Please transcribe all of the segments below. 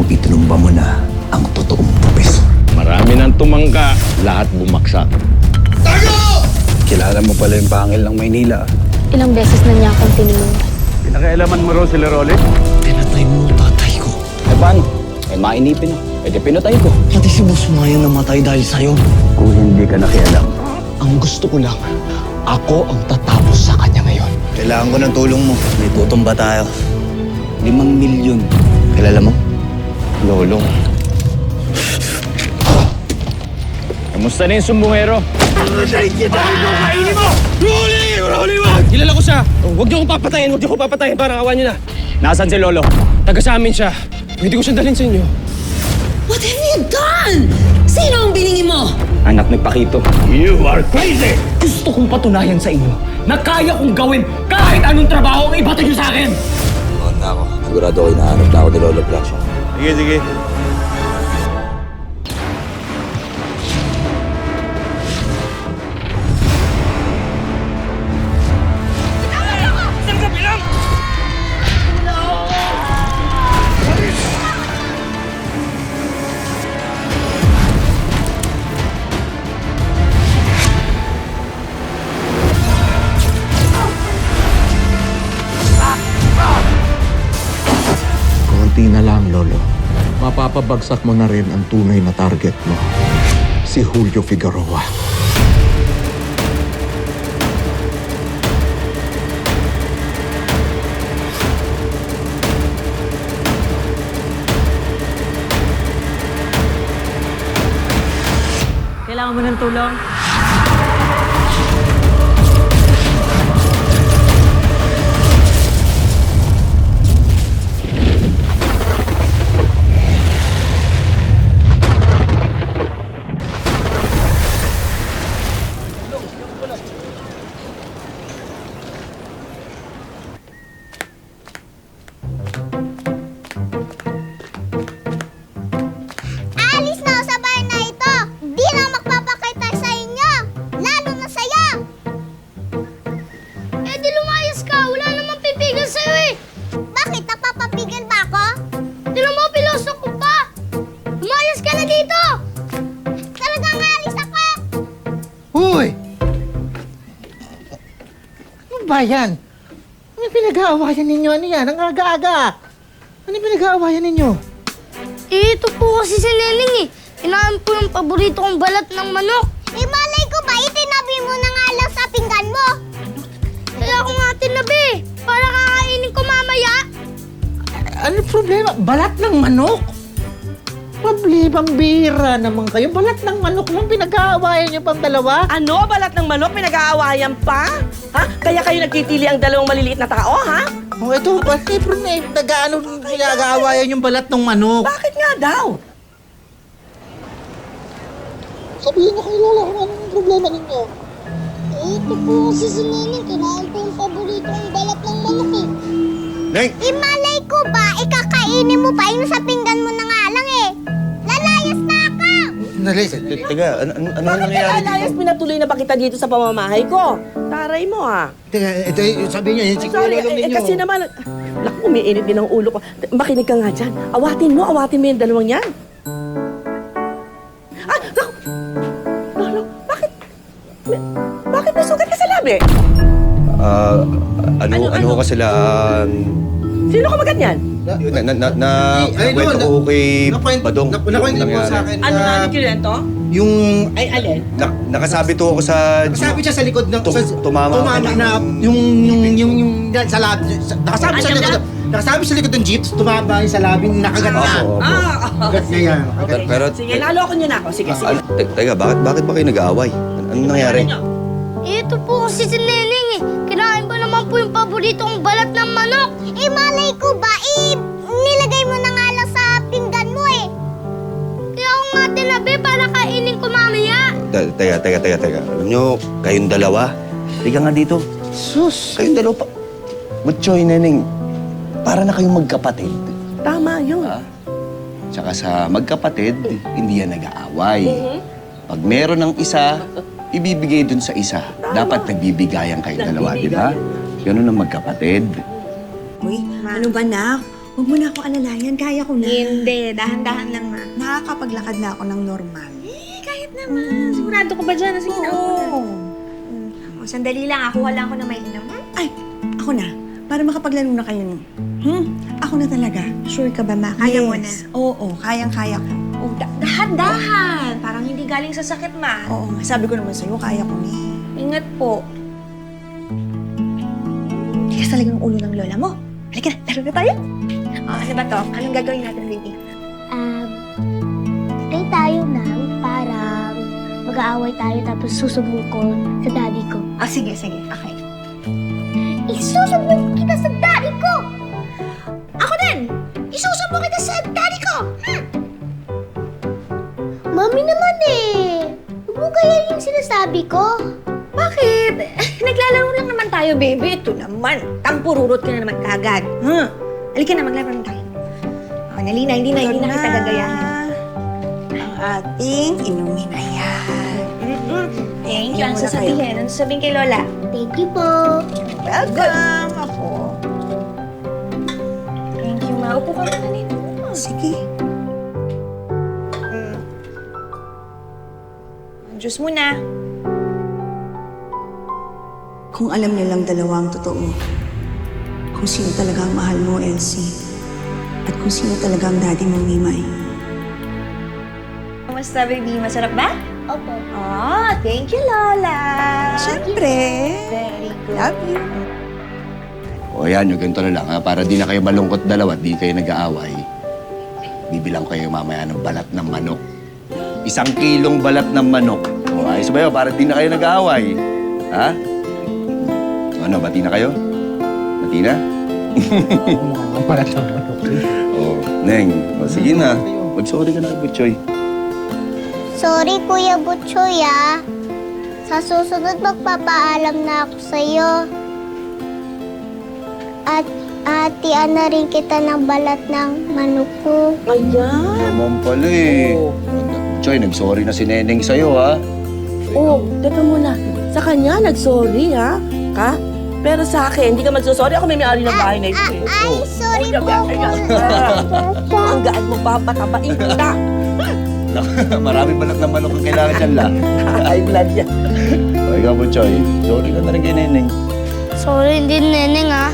itinumba mo na ang totoong profesor. Marami nang tumangka, lahat bumagsak. Tago! Kilala mo pala yung pangil ng Maynila. Ilang beses na niya akong tinulungan. Pinakailaman mo raw si Lerole? Pinatay mo tatay ko. Eh paano? Eh mainipin na. Eh di pinatay ko. Pati si Boss Maya namatay dahil sa'yo. Kung hindi ka nakialam, ang gusto ko lang, ako ang tatapos sa kanya ngayon. Kailangan ko ng tulong mo. May tutumba tayo. 5 milyon. Kilala mo? Lolo. Kamusta na yung sumbungero? Kainin mo! Rolly, wag! Kilala ko siya. Huwag niyo akong papatayin. Parang awan niyo na. Nasaan si Lolo? Taga sa amin siya. Pwede ko siyang dalhin sa inyo. What have you done? Sino ang biningi mo? Anak ni Pakito. You are crazy! Gusto kong patunayan sa inyo na kaya kong gawin kahit anong trabaho ang ibatid niyo sa akin! Noon na ako. Sigurado ko hinahanap na ako ni Lolo Blasio. Sige. Konti na lang, Lolo. Mapapabagsak mo na rin ang tunay na target mo. Si Julio Figueroa. Kailangan mo ng tulong? Alis na ako sa bahay na ito! Di na ako magpapakita sa inyo! Lalo na sa'yo! Eh di lumayas ka! Wala namang pipigil sa'yo eh! Bakit? Napapapigil ba ako? Tinan mo, piloso ko pa! Lumayas ka na dito! Talagang alis ako! Uy! Ano ba yan? Ano pinag-aawayan ninyo? Ano yan? Ang aga-aga! Ano pinag-aawayan ninyo? Eh, ito po kasi si Lening eh. Inaam po yung paborito kong balat ng manok. Eh, malay ko ba? Itinabi mo na nga lang sa pinggan mo. Kaya ako nga tinabi. Para kakainin ko mamaya. Ano problema? Balat ng manok? Pambira naman kayo. Balat ng manok lang pinag-aawayan niyo pang dalawa? Ano? Balat ng manok? Pinag-aawayan pa? Ha? Kaya kayo nagtitili ang dalawang maliliit na tao, ha? Oh, ito, nag-ano pinag-aawayan yung balat ng manok? Bakit nga daw? Sabihin niyo kay Lola kung anong problema ninyo. Eh, ito po kasi si Lening. Kinain ko yung paborito kong balat ng manok eh. Neng! Eh, malay ko ba? Ikakainin mo pa yun sa pinggan mo na nga lang eh. Lalayas na ako! Teka, ano nangyayari Alayas, pinatuloy na ba kita dito sa pamamahay ko? Taray mo, ha? Teka, ito sabihin niyo, yung Sorry, siguro ninyo. kasi naman, naku, umiinit din ang ulo ko. Makinig ka nga dyan. Awatin mo yung dalawang yan. Ah, naku! Lolo, bakit? Bakit may sugat ka sa labi? Ano ka sila? Sino ka ba ganyan? Kwento ko kay Badong. Nakwento po sa akin. Ano kinento? Yung... Ay, alin? Nakasabit ako sa... Sabi siya sa likod ng... Tumama na sa labi. Nakasabi sa likod. Nakasabi sa likod ng jeep, tumama yung sa labi, nakagat na. Kagat na yan. Pero... Sige, naloko niyo na ako. Sige. Teka, bakit ba kayo nag-aaway? Ano nangyari? Ito po kasi si Lening eh. Kinain ba naman po yung paborito kong balat ng manok? Eh, malay ko ba? Eh, nilagay mo na nga lang sa pinggan mo eh. Kaya ako nga tinabi para kainin ko mamaya. Teka. Alam nyo, kayong dalawa. Tiga nga dito. Sus! Kayong dalawa pa. Butchoy, Neneng. Para na kayong magkapatid. Tama yun. Tsaka sa magkapatid, hindi yan nag-aaway. Pag meron ng isa, ibibigay dun sa isa. Dapat nagbibigayan kayong dalawa, di ba? Ganun ang magkapatid. Uy, ano ba na? Huwag mo na akong alalayan. Kaya ko na. Hindi, dahan-dahan lang ma. Nakakapaglakad na ako ng normal. Kahit naman. Sigurado ka ba dyan? Sige na, ako na. O, sandali lang. Kuha lang ako na may inom. Ay, ako na. Para makapaglaro na kayo nun. Ako na talaga. Sure ka ba, Ma? Kaya mo na? Oo, kayang-kaya ko. Oh, dahan-dahan. Parang hindi galing sa sakit, ma. Oo, sabi ko naman sa'yo, kaya ko na. Ingat po. Tigas talaga ng ulo ng lola mo. Halika na, laro na tayo. Ano ba to? Anong gagawin natin, baby? Stay tayo nang parang mag-aaway tayo tapos susumbong ko sa daddy ko. Sige. Okay. Isusumbong kita sa daddy ko! Ako din! Isusumbong kita sa daddy ko! Mami naman eh! Huwag mo kaya yung sinasabi ko? Bakit? Naglalaro lang naman tayo, baby. Ito naman. Tampururot ka na naman kagad. Halika na, maglaro na tayo. Hindi na kita gagayahin. Ang ating inumin na yan. Thank you. Ang sasabihin. Ano sasabihin kay Lola? Thank you po. Welcome, ako. Thank you, ma. Upo ka na nito. Sige. Diyos muna. Kung alam nilang dalawa ang totoo, kung sino talaga ang mahal mo, Elsie, at kung sino talaga ang daddy mo, Mimay. Kamusta, baby? Masarap ba? Opo. Thank you, Lola. Siyempre. Very good. Love you. O yan, yung ganito na lang ha. Para di na kayo malungkot dalawa at di kayo nag-aaway. Bibilang kayo mamaya ng balat ng manok. 1 kilong balat ng manok. O ayos ba yun? Para di na kayo nag-aaway. Ha? Ano, bati na kayo? Bati na? Balat ng manok. O, Neng. O, sige na. Mag-sorry ka na kay Butchoy. Sorry, Kuya Butchoy, ah. Sa susunod, magpapaalam na ako sa'yo. At hatian na rin kita ng balat ng manok ko. Ayan. Naman pala eh. Butchoy, nag-sorry na si Neneng sa'yo ha. Oh, teka muna. Sa kanya, nag-sorry, ha? Ka? Pero sa akin, hindi ka magsosorry. Ako may may-ari ng bahay na ito, eh. Ay, sorry po, Kuya. Ang gaan mo, papatabain kita. Marami balat ng manok ang kailangan dyan la. High blood yan. O ikaw, Butchoy, sorry ka na rin kay Neneng. Sorry din, Neneng, ah.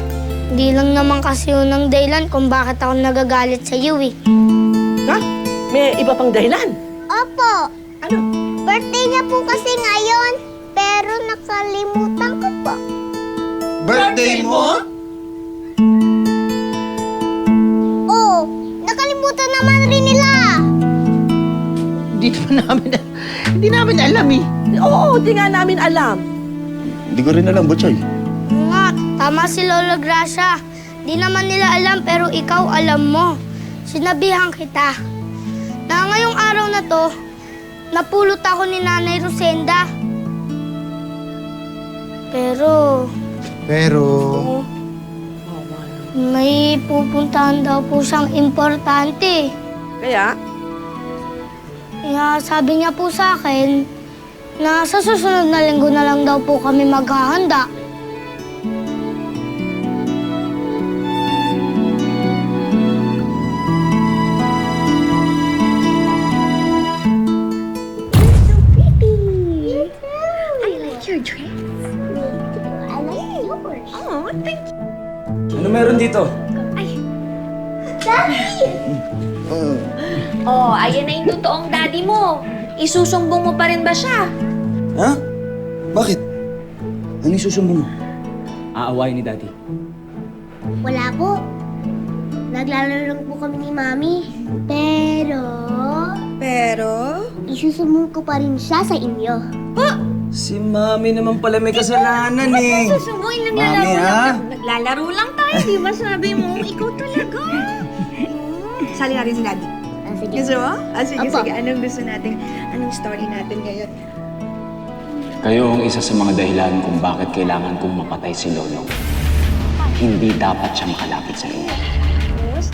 Hindi lang naman kasi yun ang dahilan kung bakit ako nagagalit sa iyo, eh. Ha? May iba pang dahilan? Opo. Ano? Birthday niya po kasi ngayon, pero nakalimutan ko po. Birthday mo? Oh, nakalimutan naman rin nila. Hindi namin alam, eh. Oo, hindi nga namin alam. Hindi ko rin alam, Butchoy. Oo nga, tama si Lola Gracia. Di naman nila alam pero ikaw alam mo. Sinabihan kita na ngayong araw na to, napulot ako ni Nanay Rosenda. Pero may pupuntahan daw po siyang importante. Kaya? Kaya sabi niya po sa akin na sa susunod na linggo na lang daw po kami maghahanda. Ano meron dito? Oh, ayan na yung totoong daddy mo. Isusumbong mo pa rin ba siya? Ha? Bakit? Ano isusumbong mo? Aawayin ni Daddy. Wala po. Naglalaro lang po kami ni Mami. Pero, isusumbong ko pa rin siya sa inyo. Si Mami naman pala may kasalanan eh. Susumbongin lang Mami, ha? Naglalaro lang tayo, di ba sabi mo? Ikaw talaga. Sali natin si daddy. Sige. Gusto mo? Sige, Apo. sige. Anong gusto natin? Anong story natin ngayon? Kayo ang isa sa mga dahilan kung bakit kailangan kong mapatay si Lolo. Hindi dapat siya makalapit sa inyo.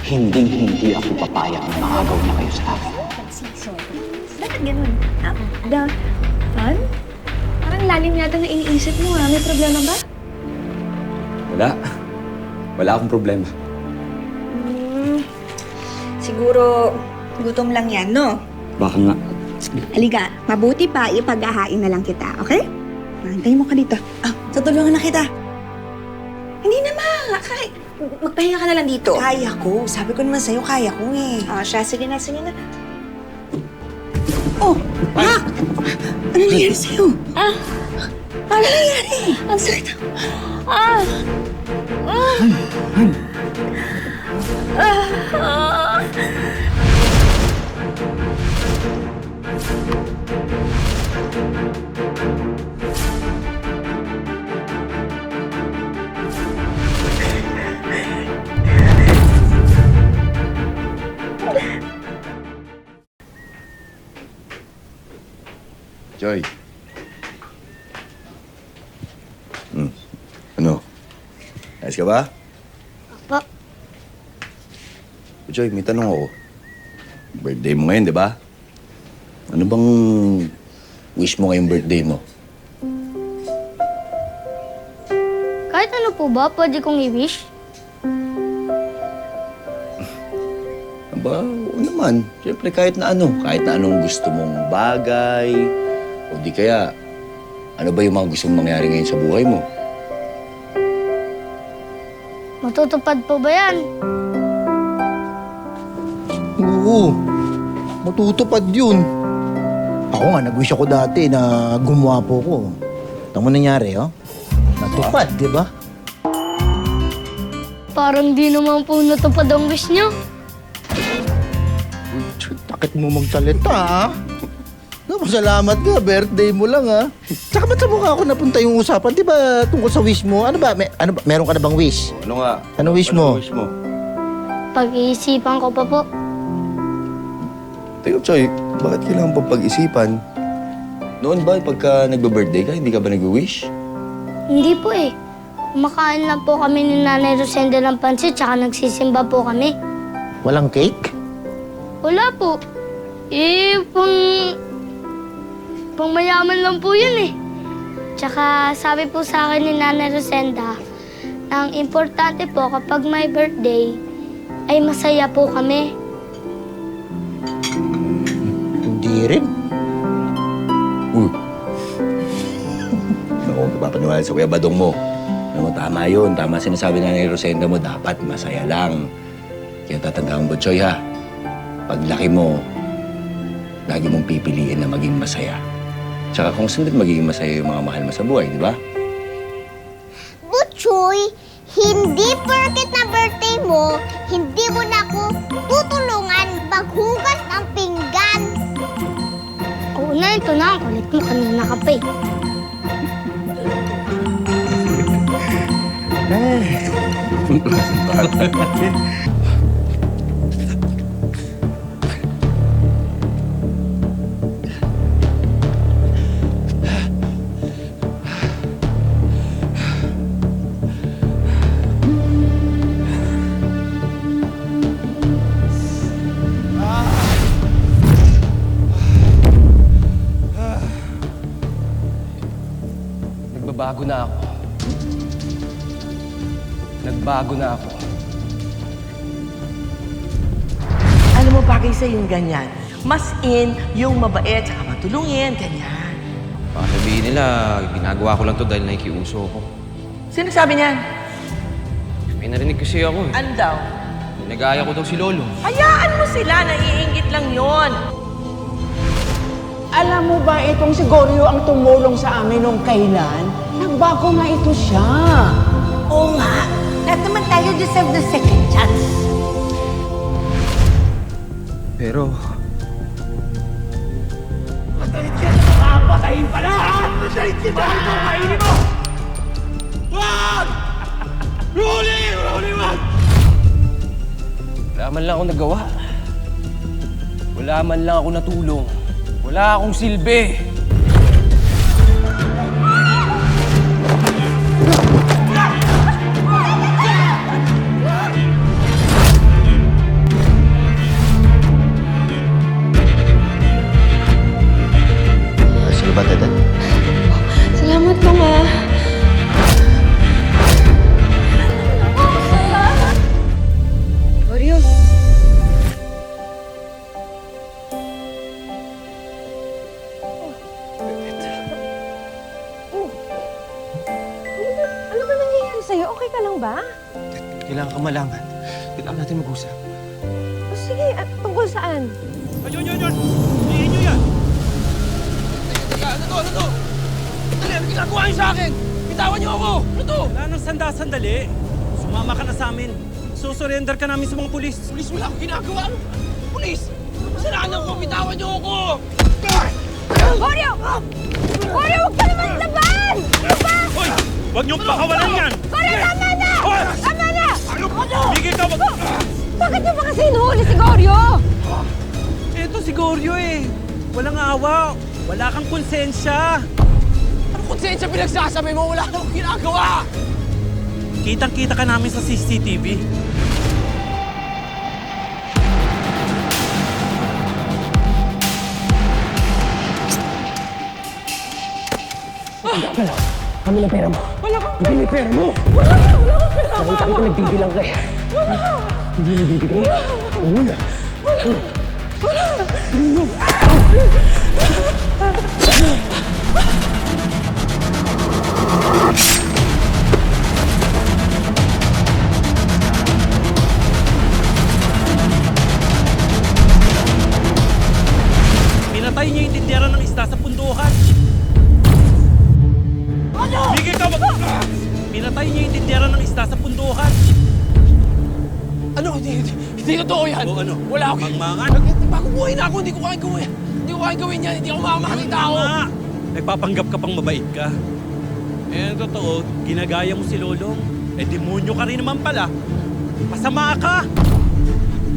Hindi ako papayag na maagaw na kayo sa akin. Bakit ganun? Son? Parang lalim yata na iniisip mo ha. May problema ba? Wala. Wala akong problema. Siguro, gutom lang yan, no? Baka nga. Halika, mabuti pa, ipaghahain na lang kita, okay? Antayin mo ka dito. Tutulungan na kita. Hindi na, ma. Magpahinga ka na lang dito. Kaya ko. Sabi ko naman sa'yo, kaya ko eh. Siya, sige na, sige na. Oh, Mac! Ano nangyari sa'yo? Ano nangyari? Ang sakit. Joy. Ano? Ayos ka ba? Opo. Joy, may tanong ako. Birthday mo ngayon, di ba? Ano bang wish mo ngayong birthday mo? Kahit ano po ba, pwede kong i-wish? Aba, oo naman. Siyempre, kahit na ano. Kahit na anong gusto mong bagay. O di kaya, ano ba yung mga gusto mong mangyari ngayon sa buhay mo? Matutupad po ba yan? Oo, matutupad yun. Ako nga, nag-wish ako dati na gumawa po ko. Ito mo nangyari, oh. Natupad, di ba? Parang di naman po natupad ang wish niyo. Takit mo magsalita, ha? Salamat ka, birthday mo lang, ha? Tsaka ba't sa mukha ako napunta yung usapan? Di ba tungkol sa wish mo? Ano ba? Meron ka na bang wish? Ano nga? Ano wish mo? Ano wish mo? Pag-iisipan ko pa po. Teka, Choy, bakit kailangan pa pag-isipan? Noon ba, pagka nagbe-birthday ka, hindi ka ba nag-wish? Hindi po eh. Kumakain lang po kami ni Nanay Rosenda ng pansit tsaka nagsisimba po kami. Walang cake? Wala po. Pang mayaman lang po yun eh. Tsaka sabi po sa akin ni Nanay Rosenda, ang importante po kapag may birthday, ay masaya po kami. Hindi rin. Ako, napapaniwala sa Kuya Badong mo. Alam mo, tama yun. Tama sinasabi na ni Rosenda mo, dapat masaya lang. Kaya tatandaan mo, Choy, ha? Paglaki mo, lagi mong pipiliin na maging masaya. Tsaka kung saan din magiging masaya yung mga mahal mo sa buhay, di ba? Butchoy, hindi porket na birthday mo, hindi mo na ako tutulungan maghugas ng pinggan. Oo na, ito na. Ang kulit mo kanina ka pa eh. Nagbabago na ako. Nagbago na ako. Alam mo, bagay sa yung ganyan. Mas in yung mabait at matulungin, ganyan. Baka sabihin nila, ginagawa ko lang to dahil nakikiuso ko. Sino sabi niyan? May narinig kasi ako eh. Ano daw? Nag-aaya ko daw si Lolo. Hayaan mo sila, naiinggit lang yon. Alam mo ba itong si Goryo ang tumulong sa amin nung kailan? Nagbago na ito siya. Oo nga. Lahat naman tayo deserve the second chance. Pero... Papatayin pala, ha? Matayin kita! Ito, kainin mo! Wag! Huli! Huli, wag! Wala man lang ako nagawa. Wala man lang ako natulong. Wala akong silbi. Sino ba, Tete? Salamat po nga. Goryo, ka lang ba? Kailangan ka malaman. Kailangan natin mag-usap. O sige, at tungkol saan? Ayun! Iin nyo yan! Ano to? Dali, ano ginagawa niyo sa akin? Bitawan niyo ako! Ano to? Wala nang sandali. Sumama ka na sa amin. Susurrender ka namin sa mga pulis. Pulis, wala akong ginagawa. Pulis! Kasalanan ko! Bitawan niyo ako! Goryo! Goryo, huwag ka naman laban! Ano ba? Hoy! Huwag niyong pakawalan yan! Goryo, tama na! Hoy! Tama na! Bigay ka! Bakit niyo ba kasi hinuhuli si Goryo? Ito si Goryo eh. Walang awa. Wala kang konsensya. Ano konsensya pinagsasabi mo? Wala akong ginagawa! Kitang-kita ka namin sa CCTV. Kami ng pera mo. Wala kang Hindi may pera mo. Wala kang pera. Nakita kita nagbibilang ka eh. Hindi nabibigay. Wala. Pinatay niya yung tindera ng isda sa punduhan. Bigay ka! Pinatay niya yung tindera ng isda sa punduhan. Ano? Hindi totoo yan. O ano? Wala akong... Mangmangan? Bago-buhay na ako. Hindi ko kayang gawin. Hindi ko kayang gawin yan. Hindi ako mamamahaling tao. Nagpapanggap ka pang mabait ka. Eh, ang totoo, ginagaya mo si Lolong. Eh, demonyo ka rin naman pala. Masama ka!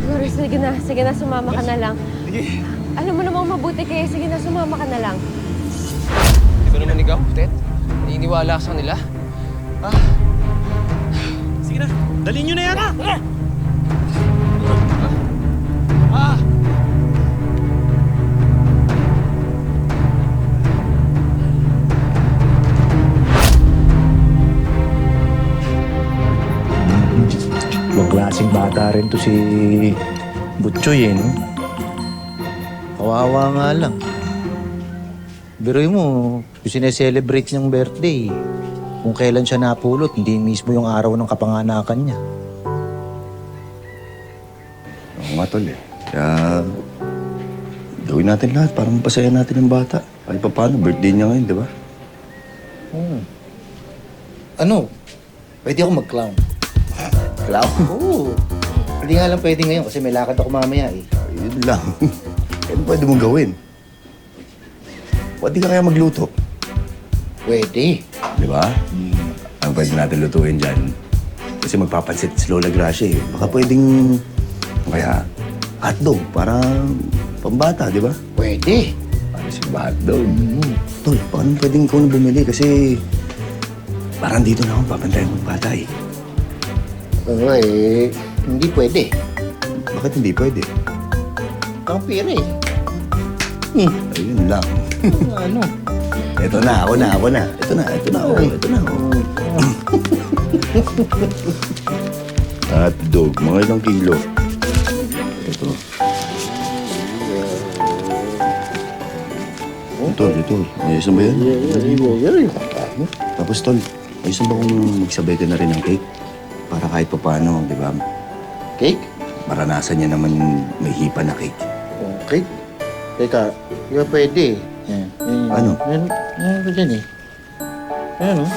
Goryo, sige na, sumama ka na lang. Sige. Alam mo namang mabuti kaya, sige na, sumama ka na lang. Ikaw naman ikaw, Ted. Naniniwala ka sa nila. Sige na, dalhin nyo na yan! Ibang klaseng bata rin to si Butchoy eh, no? Kawawa nga lang. Biruin mo, yung sineselebrate niyang birthday, kung kailan siya napulot, hindi mismo yung araw ng kapanganakan niya. Oo nga, tol eh. Kaya gawin natin lahat para mapasaya natin ang bata. Kahit pa paano, birthday niya ngayon, di ba? Ano? Pwede ako mag-clown. Clown? Oo. Hindi nga lang pwede ngayon kasi may lakad ako mamaya eh. Yun lang. Ano pwede mong gawin? Pwede ka kaya magluto? Pwede. Di ba? Ang pwede natin lutuin dyan. Kasi magpapansit si Lola Gracia eh. Baka pwedeng... Kaya hotdog para pambata, di ba? Pwede. Para si hotdog. Tol, baka naman pwedeng ikaw na bumili kasi... Parang dito na ako papantayan ng bata eh. Oo eh, hindi pwede. Bakit hindi pwede? Kang pira eh. Ayun lang. Ano? Ito na, ako na. Ito na ako. Hotdog, mga ilang kilo. Ito. Ito. Ayos na ba yan? Tapos, tol, ayos na ba kung magsabay ka na rin ng cake? Para kahit pa paano, di ba? Cake? Maranasan niya naman may hipa na cake. Cake? Teka, di ba pwede? Yan. Ano? Yan ba dyan eh? Ano?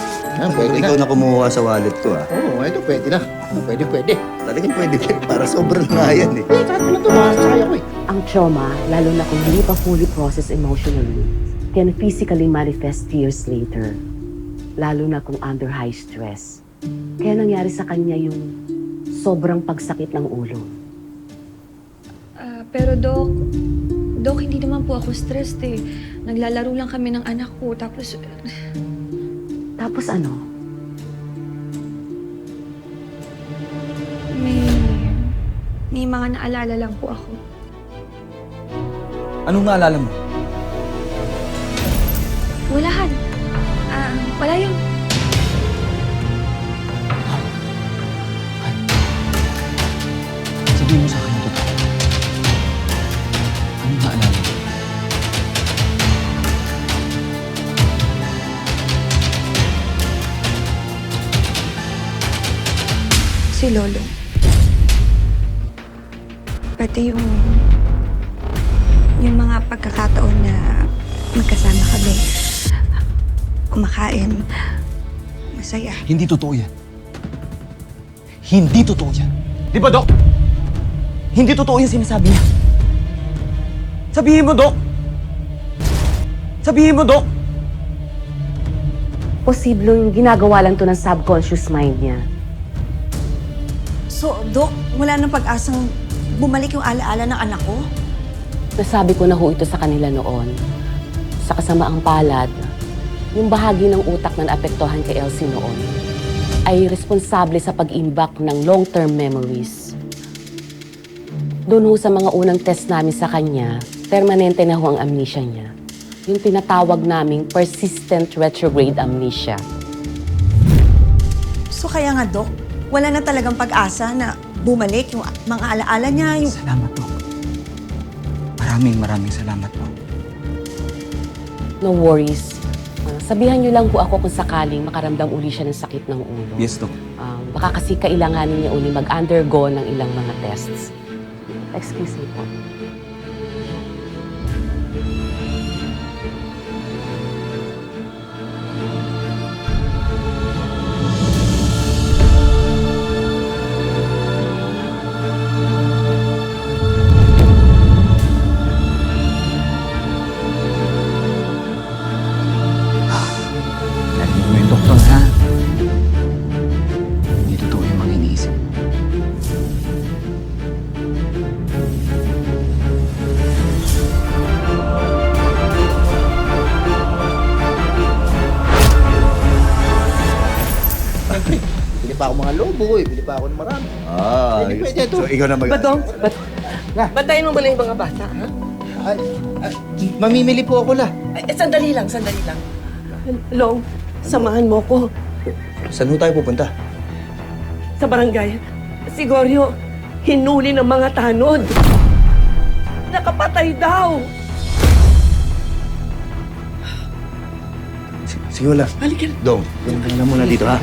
Pwede na. Ikaw na kumuha sa wallet ko, ah. Oo, ito pwede na. Pwede. Talagang pwede. Para sobrang nga yan, eh. Kahit ano ito, masaya ko eh. Ang trauma, lalo na kung hindi pa fully processed emotionally, can physically manifest years later. Lalo na kung under high stress. Kaya nangyari sa kanya yung sobrang pagsakit ng ulo. Pero Dok, hindi naman po ako stressed eh. Naglalaro lang kami ng anak ko, tapos... Tapos ano? May mga naalala lang po ako. Anong naalala mo? Walahan. Wala yun. Sabihin mo sa akin ito. Anong naalala mo? si Lolo. Pati yung mga pagkakataon na magkasama kami. Kumakain. Masaya. Hindi totoo yan. Hindi totoo yan. Di ba, Dok? Hindi totoo yung sinasabi niya. Sabihin mo, Dok! Sabihin mo, Dok! Posibleng ginagawa lang to ng subconscious mind niya. So, Dok, wala nang pag-asang bumalik yung alaala ng anak ko? Nasabi ko na ho ito sa kanila noon. Sa kasamaang palad, yung bahagi ng utak na naapektuhan kay Elsie noon ay responsable sa pag-imbak ng long-term memories. Doon ho sa mga unang test namin sa kanya, permanente na ho ang amnesia niya. Yung tinatawag naming persistent retrograde amnesia. So kaya nga, Dok, wala na talagang pag-asa na bumalik yung mga alaala niya, yung... Salamat, Dok. Maraming salamat, Dok. No worries. Sabihan niyo lang po ako kung sakaling makaramdam uli siya ng sakit ng ulo. Yes, Dok. Baka kasi kailanganin niya uli mag-undergo ng ilang mga tests. Excuse me po. Narinig mo yung doktor, ha? Hindi totoo yung mga iniisip mo. Bili pa ako mga lobo eh. Bili pa ako ng marami. Ah, Hindi pwede ito. so ikaw na mag- Badong, batayin mo ba yung mga bata, ha? Ay, mamimili po ako la. Ay, sandali lang. Long, samahan mo ko Saan ho tayo pupunta? sa barangay. Si Goryo, hinuli ng mga tanod. Nakapatay daw. Sige, wala. Halika na. Dong, punta na muna dito, ha?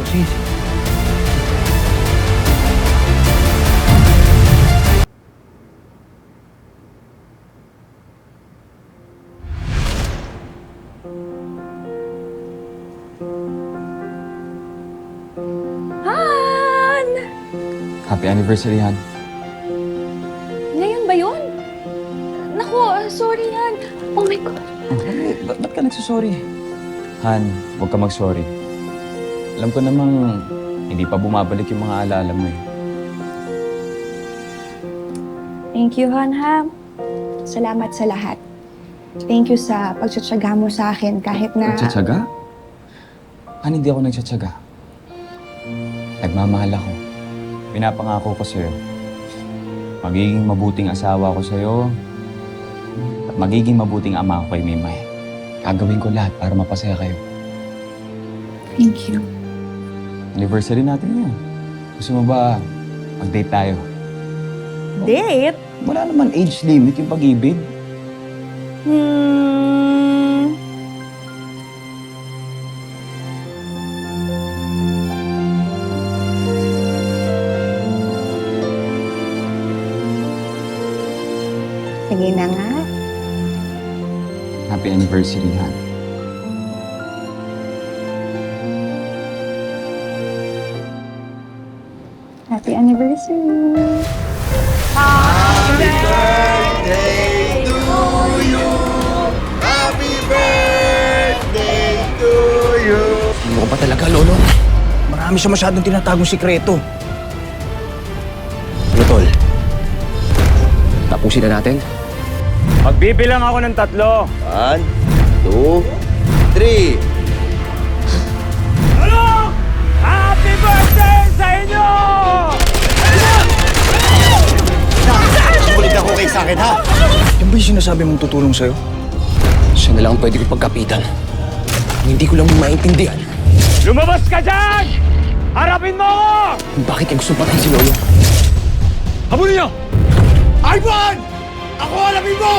Han! Happy anniversary, Han. Ngayon ba yun? Naku, sorry Han. Oh my God. Ba't ka nagsusorry? Han, huwag ka mag-sorry. Alam ko namang hindi pa bumabalik yung mga alaala mo eh. Thank you, Han, ha? Salamat sa lahat. Thank you sa pagtsatsaga mo sa akin kahit na... Nagtsatsaga? Han, hindi ako nagtsatsaga. Nagmamahal ako. Pinapangako ko sa'yo. Magiging mabuting asawa ko sa'yo. At magiging mabuting ama ko kay Mimay. Gagawin ko lahat para mapasaya kayo. Thank you. Anniversary natin yan. Gusto mo ba mag-date tayo? Date? Wala naman age limit yung pag-ibig. Sige na nga. Happy anniversary, Han. Happy anniversary. Happy birthday to you! Happy birthday to you! Ano ka ba talaga, Lolo? Marami siya masyadong tinatagong sikreto. Ano, Tol? Tapusin na natin? Magbibilang ako ng 3. 1, 2, 3. Ano? Happy birthday sa inyo! Sulit ako kay sa akin, ha? Yan ba yung sinasabi mong tutulong sa'yo? Siya na lang ang pwede ko pagkapitan. Hindi ko lang maintindihan. Lumabas ka dyan! Harapin mo ako! Bakit niya gusto patayin si Lolo? Habulin niyo! Ivan! Ako, alamin mo!